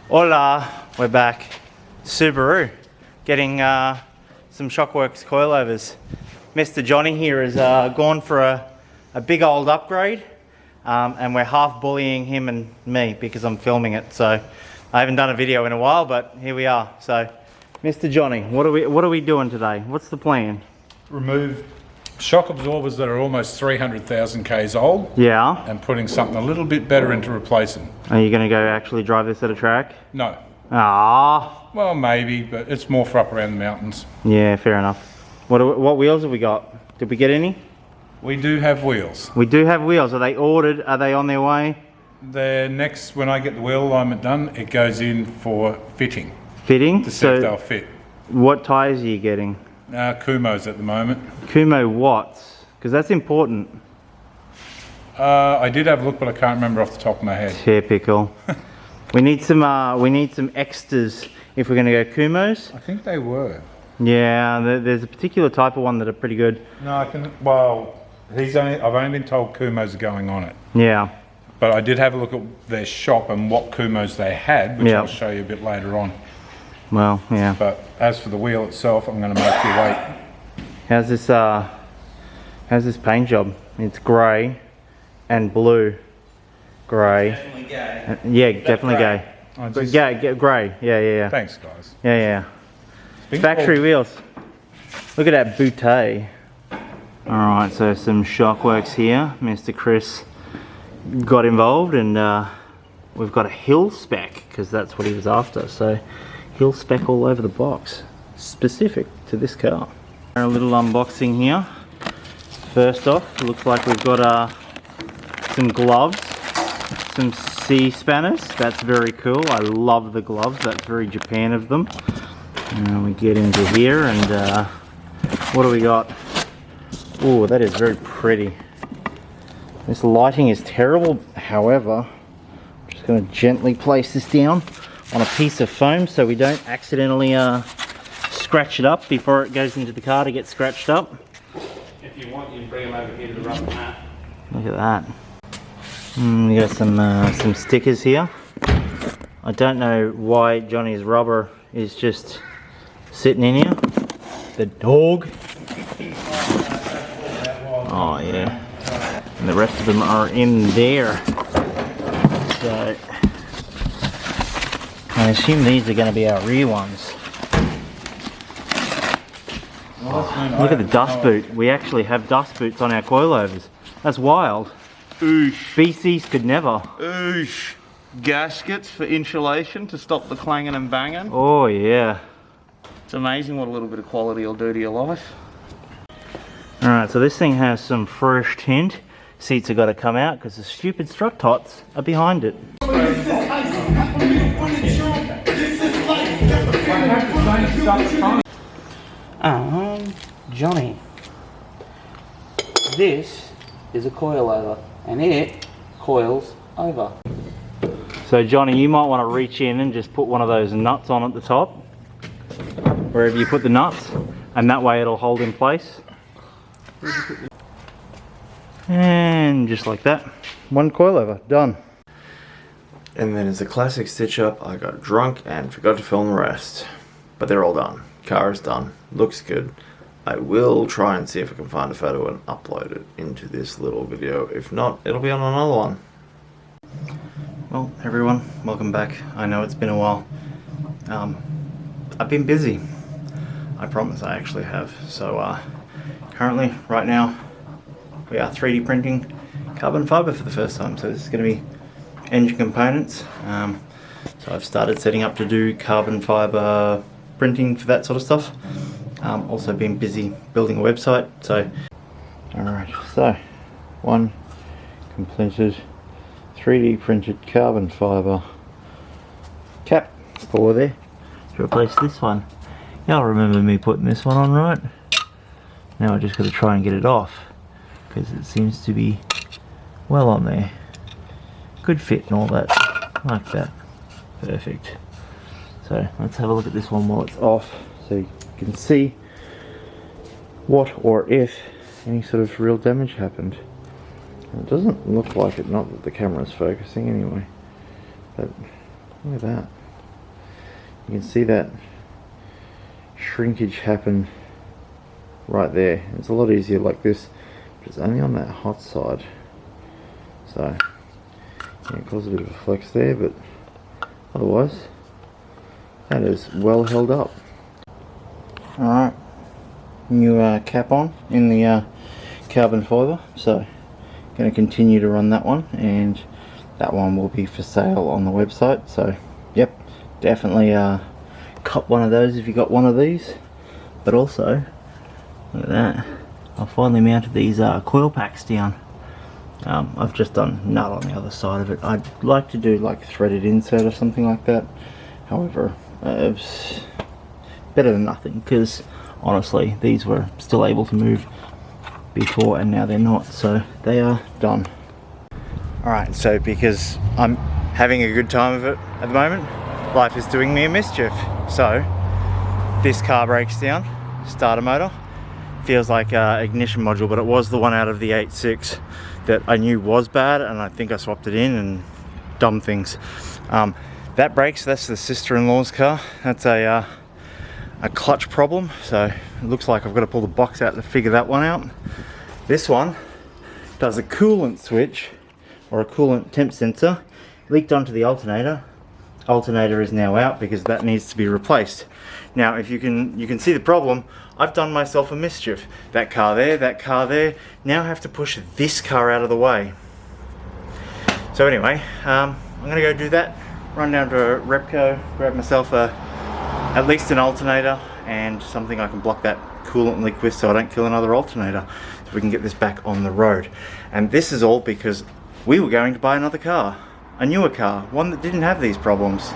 Hola, we're back. Subaru, getting some Shockworks coilovers. Mr. Johnny here has gone for a big old upgrade, and we're half bullying him and me because I'm filming it. So I haven't done a video in a while, but here we are. So, Mr. Johnny, what are we doing today? What's the plan? Remove shock absorbers that are almost 300,000 Ks old. Yeah. And putting something a little bit better in to replace them. Are you going to go actually drive this at a track? No. Ah. Well, maybe, but it's more for up around the mountains. Yeah, fair enough. What wheels have we got? Did we get any? We do have wheels. We do have wheels. Are they ordered? Are they on their way? They're next, when I get the wheel alignment done, it goes in for fitting. Fitting? To see if they'll fit. What tyres are you getting? Kumho's at the moment. Kumho watts? Because that's important. I did have a look, but I can't remember off the top of my head. Typical. we need some extras if we're going to go Kumho's. I think they were. Yeah, there's a particular type of one that are pretty good. No, well, I've only been told Kumho's are going on it. Yeah. But I did have a look at their shop and what Kumho's they had, which Yeah. I'll show you a bit later on. Well, yeah. But as for the wheel itself, I'm going to make you wait. How's this paint job? It's grey and blue. Grey. Definitely gay. Yeah, definitely grey. gay. Yeah, grey. Yeah. Thanks, guys. Yeah. Been Factory called- wheels. Look at that boutte. Alright, so some Shockworks here. Mr. Chris got involved, and we've got a hill spec because that's what he was after. So hill spec all over the box, specific to this car. A little unboxing here. First off, looks like we've got some gloves, some C spanners. That's very cool. I love the gloves. That's very Japan of them. And we get into here, and what do we got? Oh, that is very pretty. This lighting is terrible. However, I'm just going to gently place this down on a piece of foam so we don't accidentally scratch it up before it goes into the car to get scratched up. If you want, you can bring them over here to the rubber mat. Look at that. We got some stickers here. I don't know why Johnny's rubber is just sitting in here. The dog. Oh yeah. And the rest of them are in there. So I assume these are going to be our rear ones. Look at the dust boot. We actually have dust boots on our coilovers. That's wild. Oosh. BCs could never. Oosh. Gaskets for insulation to stop the clanging and banging. Oh yeah. It's amazing what a little bit of quality will do to your life. Alright, so this thing has some fresh tint. Seats have got to come out because the stupid strut tots are behind it. Johnny, this is a coilover and it coils over. So Johnny, you might want to reach in and just put one of those nuts on at the top, wherever you put the nuts, and that way it'll hold in place. And just like that, one coilover, done. And then as a classic stitch up, I got drunk and forgot to film the rest. But they're all done. Car is done. Looks good. I will try and see if I can find a photo and upload it into this little video. If not, it'll be on another one. Well, everyone, welcome back. I know it's been a while. I've been busy. I promise I actually have. So currently, right now, we are 3D printing carbon fiber for the first time. So this is going to be engine components. So I've started setting up to do carbon fiber printing for that sort of stuff. Also been busy building a website. So, alright, so one completed 3D printed carbon fiber cap for there to replace this one. Y'all remember me putting this one on, right? Now I just got to try and get it off because it seems to be well on there. Good fit and all that, like that. Perfect. So let's have a look at this one while it's off so you can see what or if any sort of real damage happened. It doesn't look like it, not that the camera's focusing anyway, but look at that. You can see that shrinkage happen right there. It's a lot easier like this, but it's only on that hot side. So yeah, it caused a bit of a flex there, but otherwise that is well held up. Alright, new cap on in the carbon fibre, so going to continue to run that one, and that one will be for sale on the website. So yep, definitely cop one of those if you got one of these. But also, look at that, I finally mounted these coil packs down. I've just done nut on the other side of it. I'd like to do like threaded insert or something like that. However, it's better than nothing, because honestly these were still able to move before and now they're not, so they are done. Alright, so because I'm having a good time of it at the moment, life is doing me a mischief. So this car breaks down, starter motor, feels like ignition module, but it was the one out of the 8.6 that I knew was bad, and I think I swapped it in and dumb things. That breaks, that's the sister-in-law's car. That's a clutch problem, so it looks like I've got to pull the box out to figure that one out. This one does a coolant switch, or a coolant temp sensor, leaked onto the alternator. Alternator is now out because that needs to be replaced. Now if you can see the problem, I've done myself a mischief. That car there, now I have to push this car out of the way. So anyway, I'm gonna go do that, run down to Repco, grab myself at least an alternator and something I can block that coolant leak with so I don't kill another alternator, so we can get this back on the road. And this is all because we were going to buy another car, a newer car, one that didn't have these problems.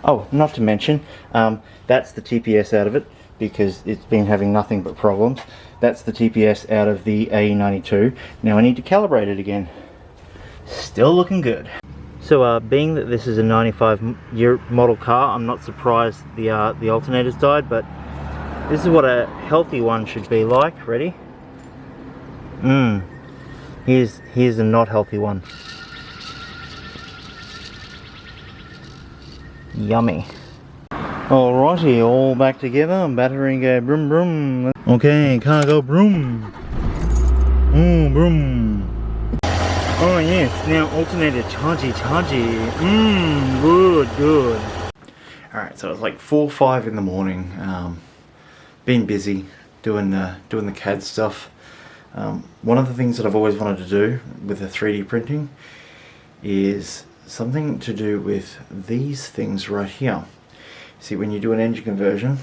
Oh, not to mention, that's the TPS out of it, because it's been having nothing but problems. That's the TPS out of the AE92. Now I need to calibrate it again. Still looking good. So being that this is a 95-year model car, I'm not surprised the alternators died, but this is what a healthy one should be like. Ready? Here's a not healthy one. Yummy. Alrighty, all back together. Battery go broom broom. Okay, car go broom. Broom. Oh yes, now alternator chargy. Good. Alright, so it's like 4 or 5 in the morning. Been busy doing the CAD stuff. One of the things that I've always wanted to do with the 3D printing is something to do with these things right here. See, when you do an engine conversion,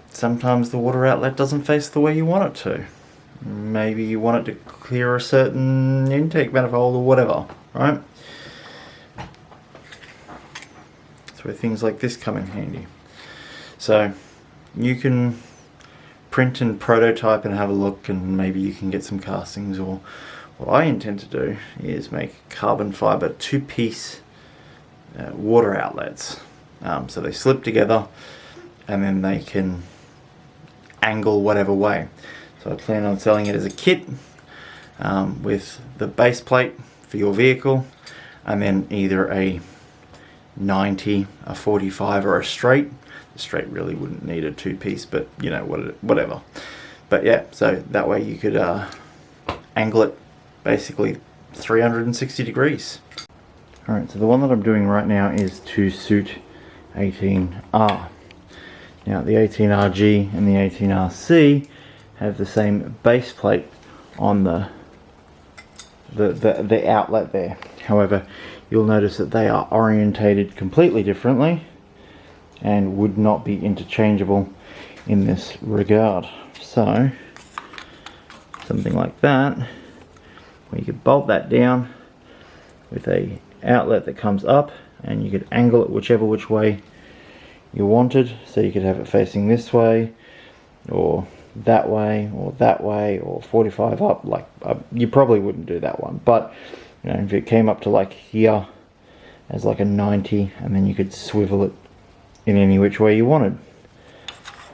sometimes the water outlet doesn't face the way you want it to. Maybe you want it to clear a certain intake manifold or whatever, right? That's where things like this come in handy. So you can print and prototype and have a look, and maybe you can get some castings, or what I intend to do is make carbon fiber 2-piece water outlets. So they slip together and then they can angle whatever way. So I plan on selling it as a kit with the base plate for your vehicle, and then either a 90, a 45 or a straight. The straight really wouldn't need a 2-piece, but you know, whatever. But yeah, so that way you could angle it basically 360 degrees. Alright, so the one that I'm doing right now is to suit 18R. Now the 18RG and the 18RC have the same base plate on the outlet there. However, you'll notice that they are orientated completely differently and would not be interchangeable in this regard. So something like that, where you could bolt that down with a outlet that comes up, and you could angle it which way you wanted. So you could have it facing this way, or that way, or 45 up. Like you probably wouldn't do that one, but you know, if it came up to like here as like a 90, and then you could swivel it in any which way you wanted.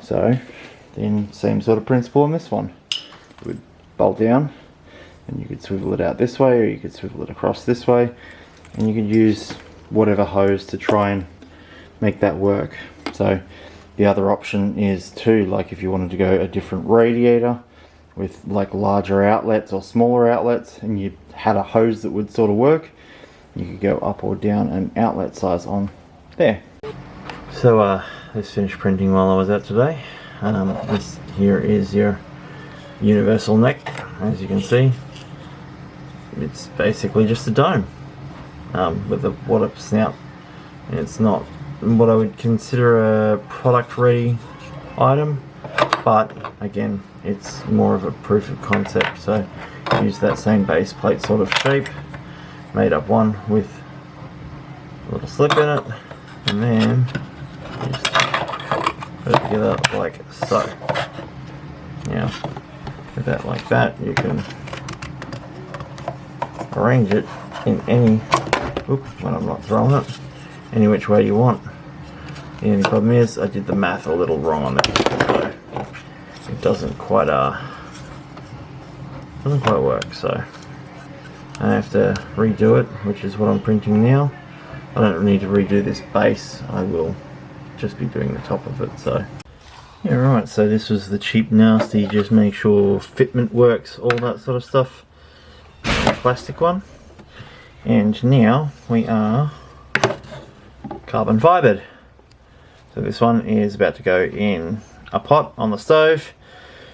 So then same sort of principle on this one. You would bolt down, and you could swivel it out this way, or you could swivel it across this way, and you could use whatever hose to try and make that work. So the other option is too, like if you wanted to go a different radiator with like larger outlets or smaller outlets, and you had a hose that would sort of work, you could go up or down an outlet size on there. So this finished printing while I was out today. This here is your universal neck, as you can see. It's basically just a dome with a water snout. It's not what I would consider a product ready item, but again, it's more of a proof of concept. So use that same base plate sort of shape, made up one with a little slip in it, and then just put it together like so. Now with that like that, you can arrange it in any, when I'm not throwing it, any which way you want. The only problem is I did the math a little wrong on this, so it doesn't quite work. So I have to redo it, which is what I'm printing now. I don't need to redo this base, I will just be doing the top of it. So yeah, right, so this was the cheap nasty, just make sure fitment works, all that sort of stuff, the plastic one. And now we are carbon fibered. So this one is about to go in a pot on the stove,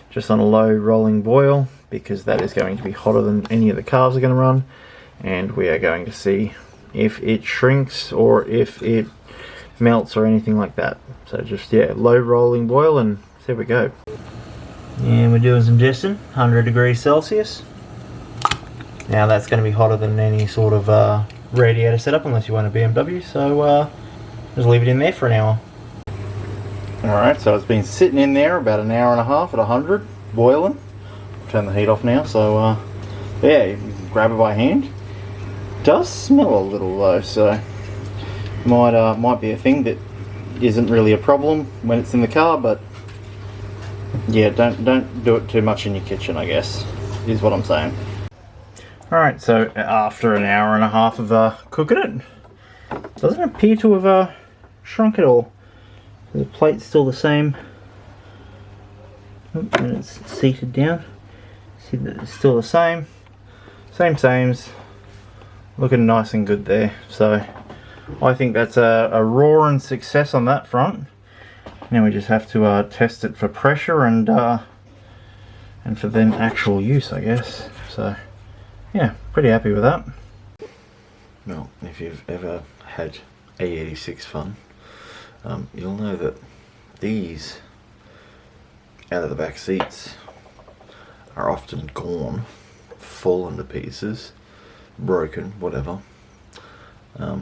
just on a low rolling boil, because that is going to be hotter than any of the carbs are going to run, and we are going to see if it shrinks or if it melts or anything like that. So just, yeah, low rolling boil, and there we go. And we're doing some testing, 100 degrees Celsius. Now that's going to be hotter than any sort of radiator setup unless you want a BMW, so just leave it in there for an hour. Alright, so it's been sitting in there about an hour and a half at 100, boiling. Turn the heat off now, so yeah, you can grab it by hand. Does smell a little though, so might be a thing that isn't really a problem when it's in the car, but yeah, don't do it too much in your kitchen, I guess, is what I'm saying. Alright, so after an hour and a half of cooking it, doesn't appear to have shrunk at all. The plate's still the same. And it's seated down. See that it's still the same. Same's. Looking nice and good there. So I think that's a roaring success on that front. Now we just have to test it for pressure and for then actual use, I guess. So yeah, pretty happy with that. Well, if you've ever had A86 fun, you'll know that these out of the back seats are often gone, fallen to pieces, broken, whatever. I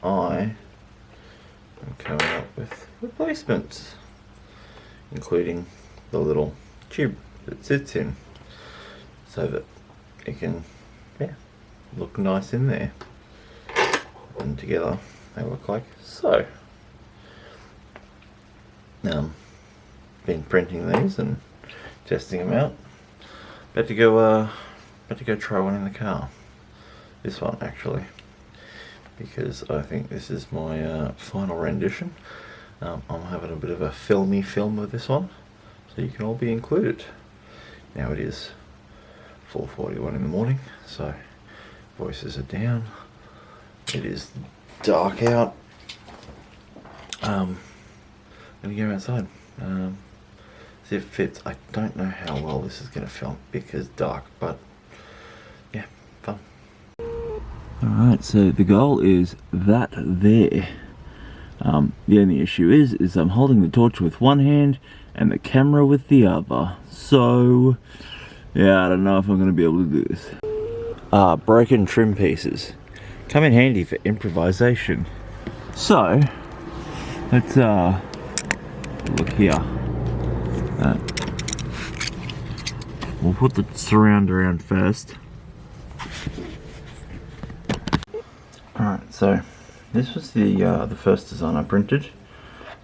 am coming up with replacements, including the little tube that sits in, so that it can, yeah, look nice in there. And together they look like so. Been printing these and testing them out. About to go try one in the car. This one actually, because I think this is my final rendition. I'm having a bit of a filmy film with this one, so you can all be included. Now it is 4:41 in the morning, so voices are down. It is dark out. I'm gonna go outside. See if it fits. I don't know how well this is gonna film because dark, but yeah, fun. Alright, so the goal is that there. The only issue is I'm holding the torch with one hand and the camera with the other. So yeah, I don't know if I'm gonna be able to do this. Broken trim pieces come in handy for improvisation. So let's look here. We'll put the surround around first. Alright, so this was the first design I printed.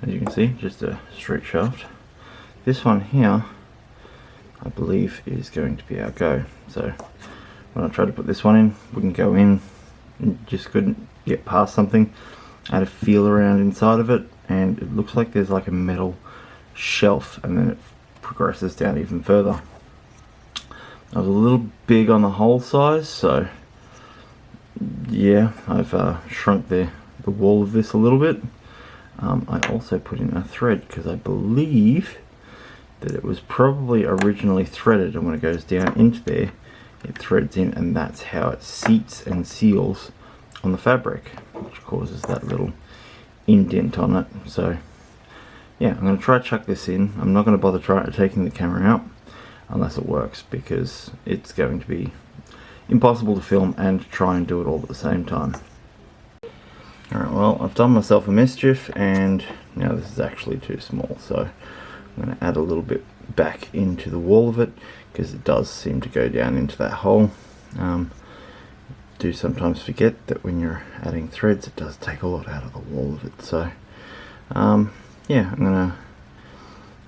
As you can see, just a straight shaft. This one here, I believe, is going to be our go. So when I try to put this one in, we can go in and just couldn't get past something. I had a feel around inside of it, and it looks like there's like a metal shelf, and then it progresses down even further. I was a little big on the hole size, so yeah, I've shrunk the wall of this a little bit. I also put in a thread because I believe that it was probably originally threaded, and when it goes down into there it threads in, and that's how it seats and seals on the fabric, which causes that little indent on it. So yeah, I'm going to try to chuck this in. I'm not going to bother taking the camera out unless it works, because it's going to be impossible to film and try and do it all at the same time. Alright, well, I've done myself a mischief, and now this is actually too small, so I'm going to add a little bit back into the wall of it, because it does seem to go down into that hole. Do sometimes forget that when you're adding threads, it does take a lot out of the wall of it. So yeah, I'm going to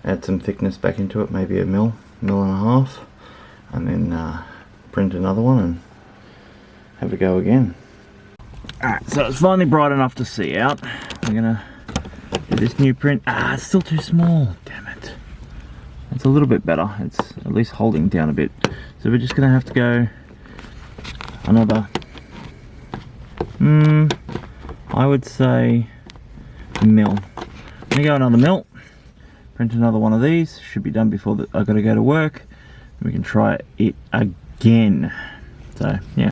add some thickness back into it, maybe a mil and a half, and then print another one and have a go again. Alright, so it's finally bright enough to see out. I'm gonna do this new print. It's still too small, damn it. It's a little bit better, it's at least holding down a bit. So we're just gonna have to go another, I would say a mil. I'm gonna go another mil, print another one of these. Should be done before I gotta go to work. We can try it again. So yeah.